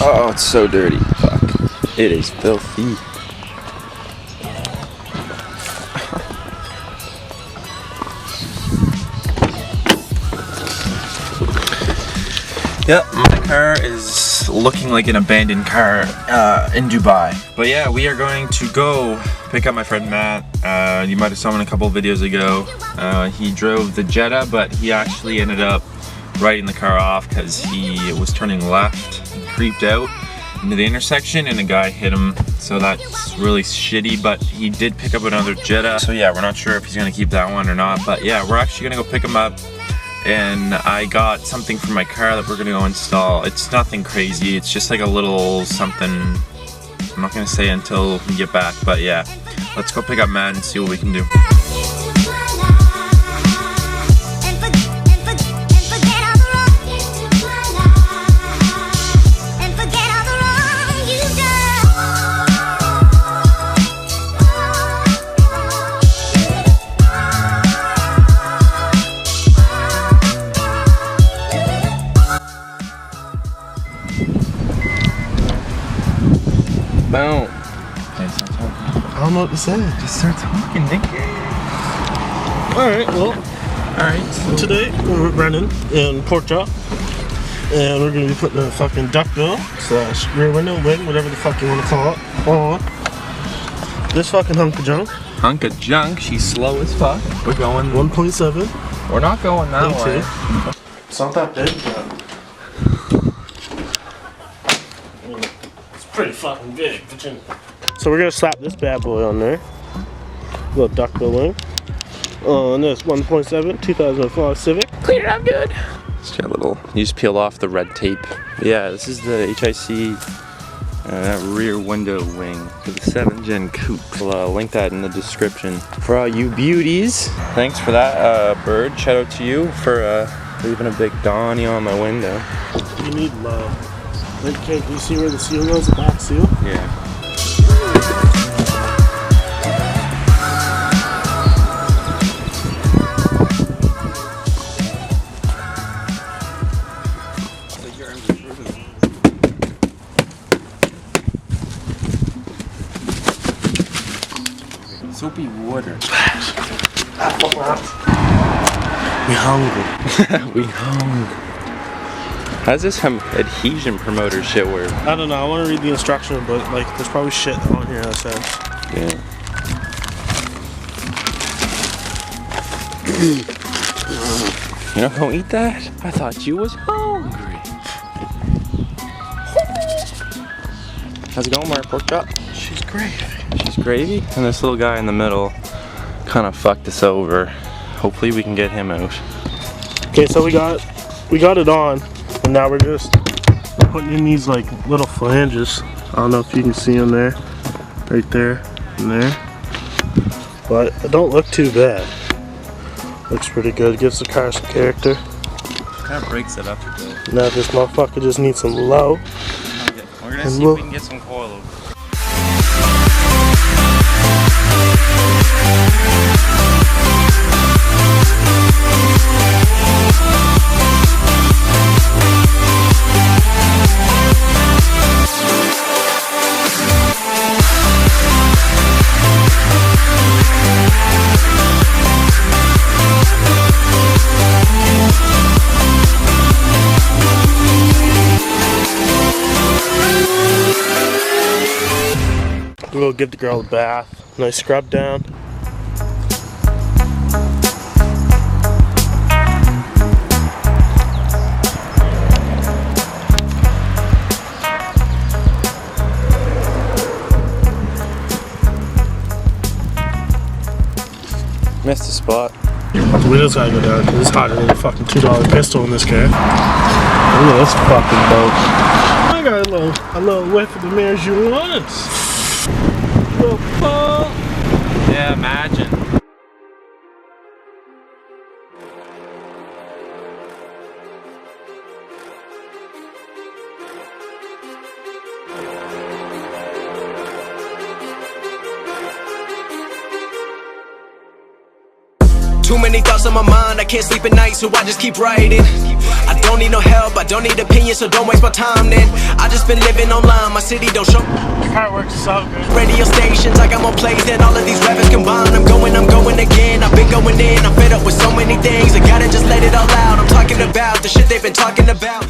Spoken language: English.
Oh, it's so dirty. Fuck. It is filthy. Yep, my car is looking like an abandoned car in Dubai. But yeah, we are going to go pick up my friend Matt. You might have saw him in a couple of videos ago. He drove the Jetta, but he actually ended up writing the car off because he was turning left and creeped out into the intersection and a guy hit him. So that's really shitty, but he did pick up another Jetta. So yeah, we're not sure if he's gonna keep that one or not, but yeah, we're actually gonna go pick him up. And I got something for my car that we're gonna go install. It's nothing crazy, it's just like a little something. I'm not gonna say until we get back, but yeah. Let's go pick up Matt and see what we can do. Boom. Okay, start talking. I don't know what to say. Just start talking, Nick. Alright, well. Alright, so today we're with Brendan in Pork Chop. And we're going to be putting a fucking duckbill / rear window, wing, whatever the fuck you want to call it, on this fucking hunk of junk. Hunk of junk, she's slow as fuck. We're going 1.7. We're not going that way. It's not that big, but pretty fucking big. So we're gonna slap this bad boy on there. Little duckbill wing. On this 1.7 2005 Civic. Clean it up good. It's got a little, you just peel off the red tape. Yeah, this is the HIC rear window wing for the 7th gen coupe. We'll link that in the description. For all you beauties, thanks for that bird. Shout out to you for leaving a big Donnie on my window. You need love. Okay, do you see where the seal goes, the back seal? Yeah. Soapy water. We hungry. We hungry. How's this adhesion promoter shit work? I don't know, I want to read the instruction, but like there's probably shit on here that says. Yeah. You know, don't eat that. I thought you was hungry. How's it going, Mark? Pork chop? She's gravy. She's gravy? And this little guy in the middle kind of fucked us over. Hopefully we can get him out. Okay, so we got it on. And now we're just putting in these like little flanges. I don't know if you can see them there. Right there and there. But it don't look too bad. Looks pretty good. Gives the car some character. Kind of breaks it up a bit. Now this motherfucker just needs some low. We're gonna see if we can get some coil. We'll give the girl a bath. Nice scrub down. Missed a spot. The windows gotta go down because it's hotter than a fucking $2 pistol in this car. Look at this fucking boat. I got a little whiff of the marijuana. Yeah, imagine. Too many thoughts on my mind, I can't sleep at night, so I just keep writing. I don't need no help, I Don't need opinions, so don't waste my time then. I just been living online, my city don't show. The car works so good. Radio stations, I got more plays than all of these rappers combined. I'm going again, I've been going in. I'm fed up with so many things, I gotta just let it all out. I'm talking about the shit they've been talking about.